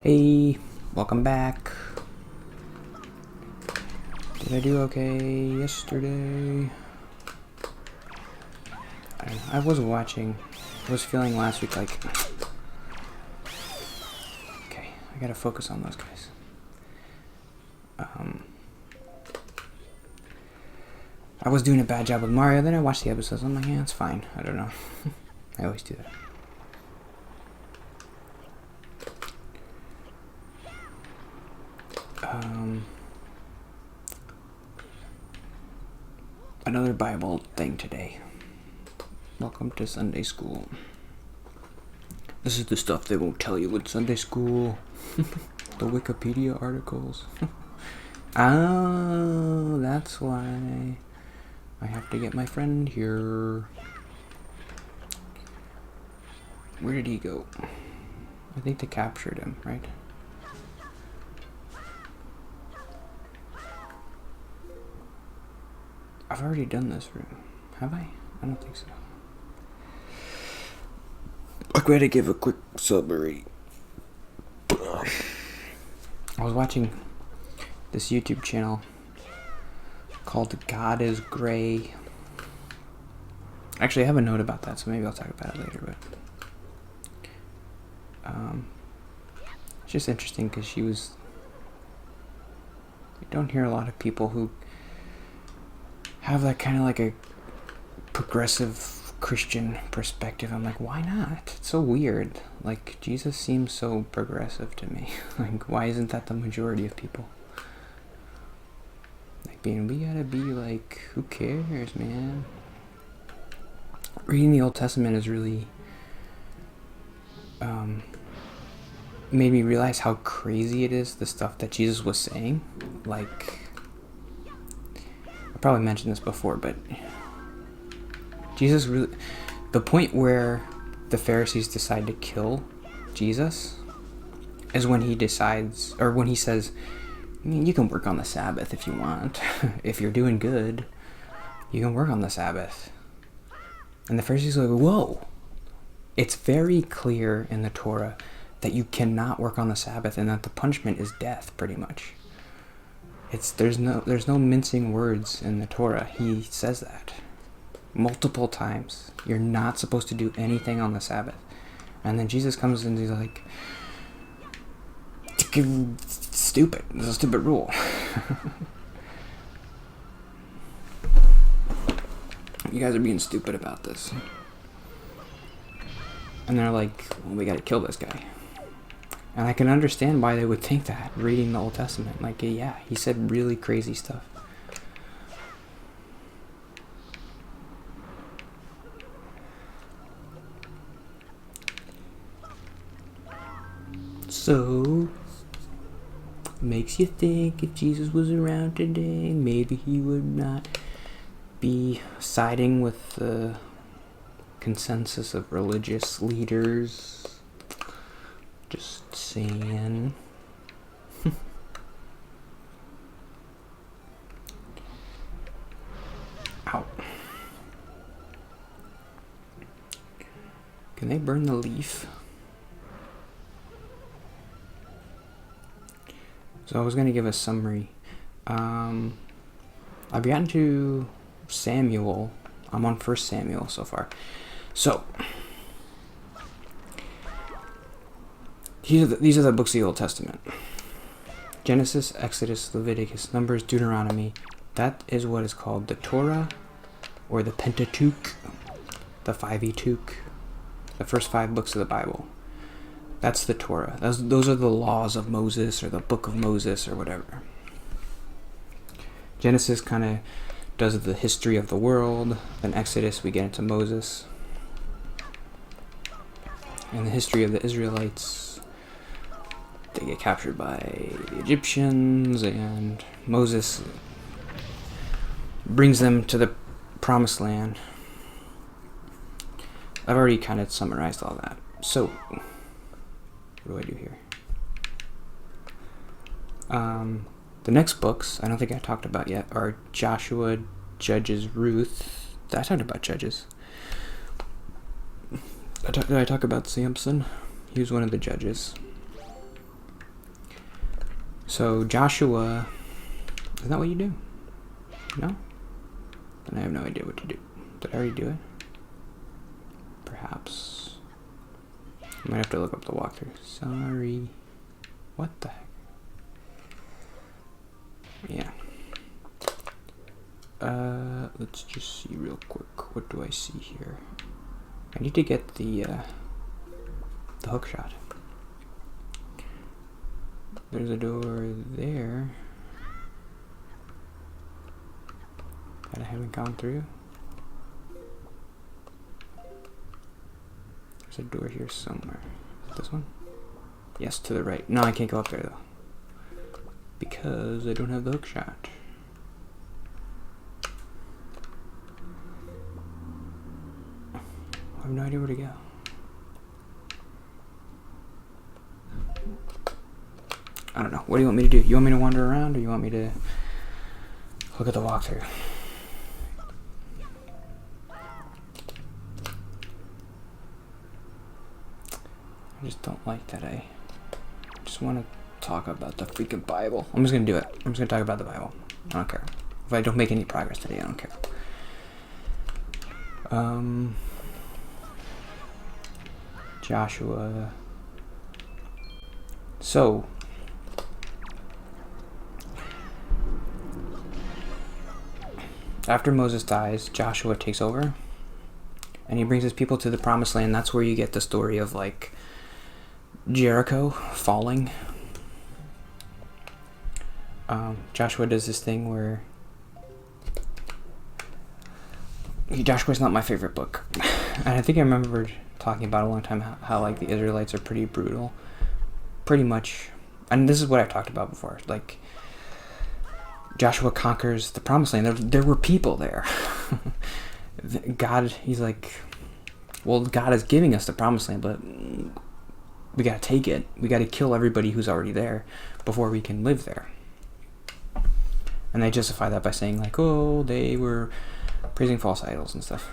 Hey, welcome back. Did I do okay yesterday? I don't know. I was watching. I was feeling last week like... Okay, I gotta focus on those guys. I was doing a bad job with Mario, then I watched the episodes. I'm like, yeah, it's fine. I don't know. I always do that. Another Bible thing today. Welcome to Sunday school. This is the stuff they won't tell you at Sunday school. The Wikipedia articles. Oh, that's why I have to get my friend here. Where did he go? I think they captured him, right? I've already done this room. Have I? I don't think so. I'm going to give a quick summary. I was watching this YouTube channel called God is Gray. Actually, I have a note about that, so maybe I'll talk about it later. But it's just interesting because you don't hear a lot of people who have that kind of like a progressive Christian perspective. I'm like, why not? It's so weird. Like, Jesus seems so progressive to me. Like, why isn't that the majority of people? Like, we gotta be like, who cares, man? Reading the Old Testament has really made me realize how crazy it is, the stuff that Jesus was saying. Like, I probably mentioned this before, but Jesus really, the point where the Pharisees decide to kill Jesus is when he decides, or when he says, you can work on the Sabbath if you want. If you're doing good, you can work on the Sabbath. And the Pharisees are like, whoa, it's very clear in the Torah that you cannot work on the Sabbath and that the punishment is death, pretty much. There's no mincing words in the Torah. He says that multiple times. You're not supposed to do anything on the Sabbath. And then Jesus comes and he's like, stupid. This is a stupid rule. You guys are being stupid about this. And they're like, well, we gotta kill this guy. And I can understand why they would think that, reading the Old Testament. Like, yeah, he said really crazy stuff. So, makes you think if Jesus was around today, maybe he would not be siding with the consensus of religious leaders. Just saying. Ow. Can they burn the leaf? So I was going to give a summary. I've gotten to Samuel. I'm on 1 Samuel so far. So, these are the books of the Old Testament. Genesis, Exodus, Leviticus, Numbers, Deuteronomy. That is what is called the Torah, or the Pentateuch, the Five-Etuch, the first 5 books of the Bible. That's the Torah. Those are the laws of Moses, or the book of Moses, or whatever. Genesis kind of does the history of the world. Then Exodus, we get into Moses. And the history of the Israelites. They get captured by the Egyptians, and Moses brings them to the Promised Land. I've already kind of summarized all that. So, what do I do here? The next books, I don't think I talked about yet, are Joshua, Judges, Ruth. I talked about Judges. Did I talk about Samson? He was one of the judges. So Joshua, isn't that what you do? No? Then I have no idea what to do. Did I already do it? Perhaps. I might have to look up the walkthrough. Sorry. What the heck? Yeah. Let's just see real quick. What do I see here? I need to get the hook shot. There's a door there that I haven't gone through. There's a door here somewhere. Is it this one? Yes, to the right. No, I can't go up there though, because I don't have the hook shot. I have no idea where to go. I don't know. What do you want me to do? You want me to wander around, or you want me to look at the walkthrough? I just don't like that. I just want to talk about the freaking Bible. I'm just going to do it. I'm just going to talk about the Bible. I don't care. If I don't make any progress today, I don't care. Joshua. So, after Moses dies, Joshua takes over, and he brings his people to the promised land. That's where you get the story of, like, Jericho falling. Joshua does this thing where... Joshua's not my favorite book. And I think I remember talking about a long time how like, the Israelites are pretty brutal. Pretty much. And this is what I've talked about before. Like, Joshua conquers the promised land. There were people there. God, he's like, well, God is giving us the promised land, but we gotta take it. We gotta kill everybody who's already there before we can live there. And they justify that by saying, like, oh, they were praising false idols and stuff.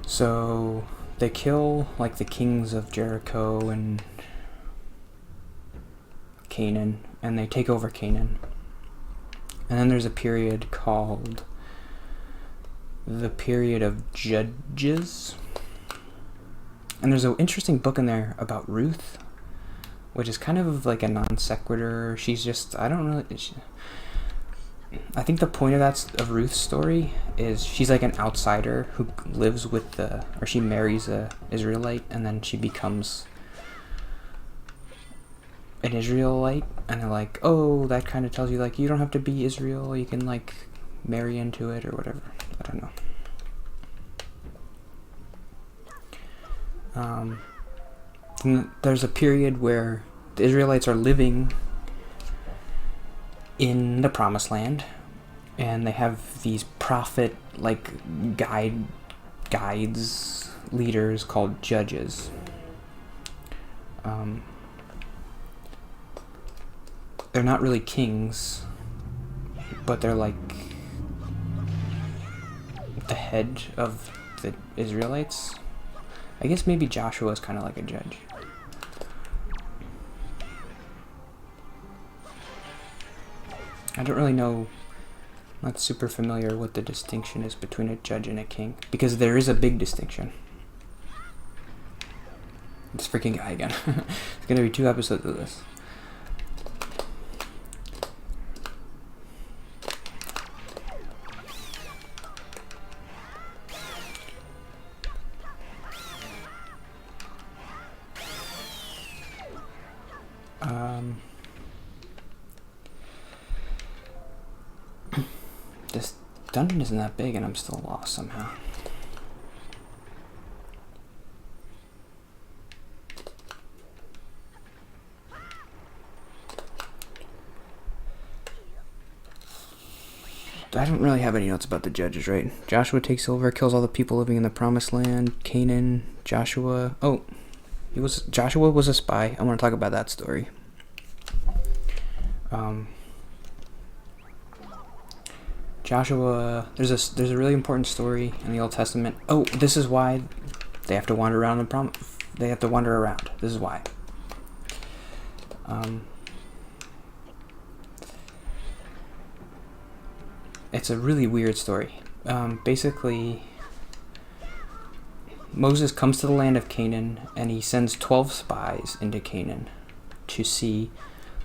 So they kill, like, the kings of Jericho and Canaan, and they take over Canaan. And then there's a period called the period of Judges. And there's an interesting book in there about Ruth, which is kind of like a non sequitur. She's just, I don't really... I think the point of Ruth's story is she's like an outsider who lives with or she marries a Israelite, and then she becomes an Israelite, and they're like, oh, that kind of tells you, like, you don't have to be Israel, you can, like, marry into it or whatever. I don't know. And there's a period where the Israelites are living in the promised land, and they have these prophet, like, guides, leaders called judges. They're not really kings, but they're like the head of the Israelites. I guess maybe Joshua is kind of like a judge. I don't really know, I'm not super familiar what the distinction is between a judge and a king, because there is a big distinction. This freaking guy again. It's gonna be 2 episodes of this. This dungeon isn't that big, and I'm still lost somehow. I don't really have any notes about the judges, right? Joshua takes over, kills all the people living in the promised land. Canaan, Joshua. Oh, Joshua was a spy. I want to talk about that story. Joshua, there's a really important story in the Old Testament. Oh, this is why they have to wander around they have to wander around. This is why. It's a really weird story. Basically, Moses comes to the land of Canaan, and he sends 12 spies into Canaan to see,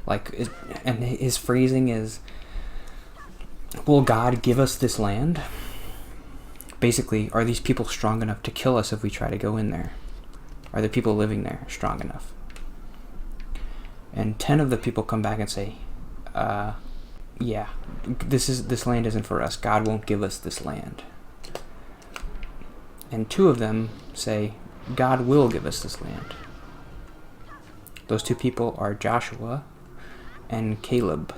and his phrasing is, will God give us this land? Basically, are these people strong enough to kill us if we try to go in there? Are the people living there strong enough? And 10 of the people come back and say, yeah, this land isn't for us. God won't give us this land. And 2 of them say, God will give us this land. Those 2 people are Joshua and Caleb.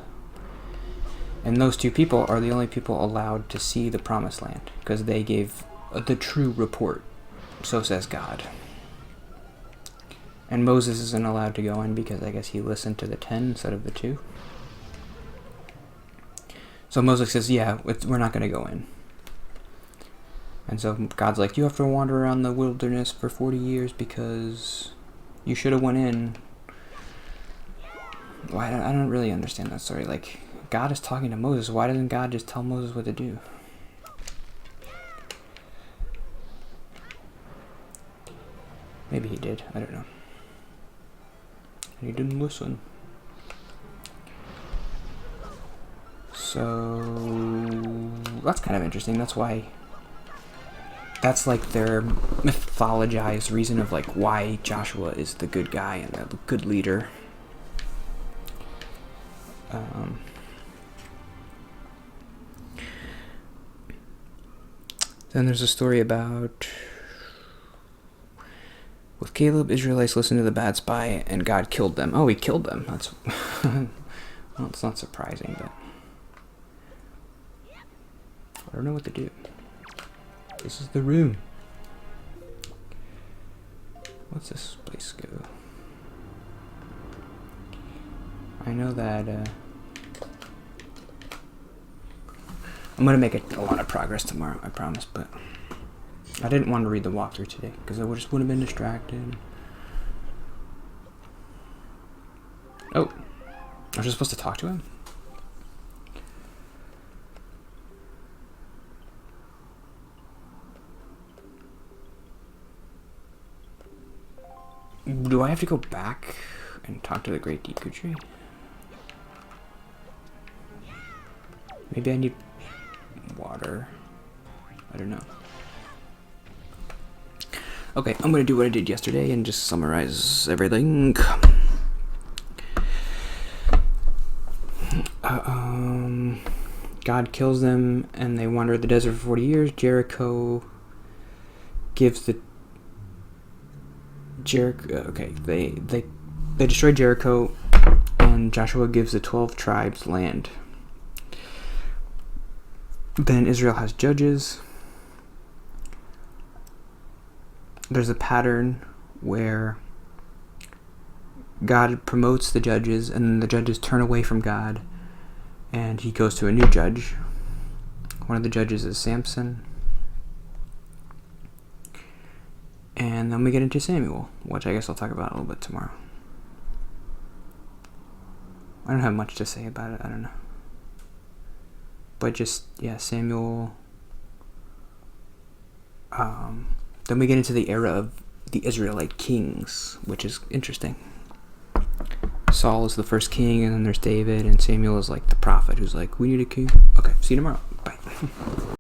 And those 2 people are the only people allowed to see the promised land, because they gave the true report. So says God. And Moses isn't allowed to go in because I guess he listened to the 10 instead of the 2. So Moses says, yeah, we're not going to go in. And so God's like, you have to wander around the wilderness for 40 years because you should have went in. Well, I don't really understand that story. Like, God is talking to Moses. Why doesn't God just tell Moses what to do? Maybe he did. I don't know. He didn't listen. So that's kind of interesting. That's like their mythologized reason of like why Joshua is the good guy and the good leader. Then there's a story about, with Caleb, Israelites listened to the bad spy and God killed them. Oh, he killed them. That's well, it's not surprising, but I don't know what to do. This is the room. What's this place go? I know that I'm gonna make a lot of progress tomorrow, I promise, but I didn't want to read the walkthrough today because I just would have been distracted. Oh, I was just supposed to talk to him? Do I have to go back and talk to the Great Deku Tree? Maybe I need water. I don't know. Okay, I'm gonna do what I did yesterday and just summarize everything. God kills them and they wander the desert for 40 years. Jericho gives the they destroy Jericho, and Joshua gives the 12 tribes land. Then Israel has judges. There's a pattern where God promotes the judges and the judges turn away from God and he goes to a new judge. One of the judges is Samson. And then we get into Samuel, which I guess I'll talk about a little bit tomorrow. I don't have much to say about it, I don't know. But just, yeah, Samuel. Then we get into the era of the Israelite kings, which is interesting. Saul is the first king, and then there's David, and Samuel is like the prophet who's like, we need a king. Okay, see you tomorrow. Bye.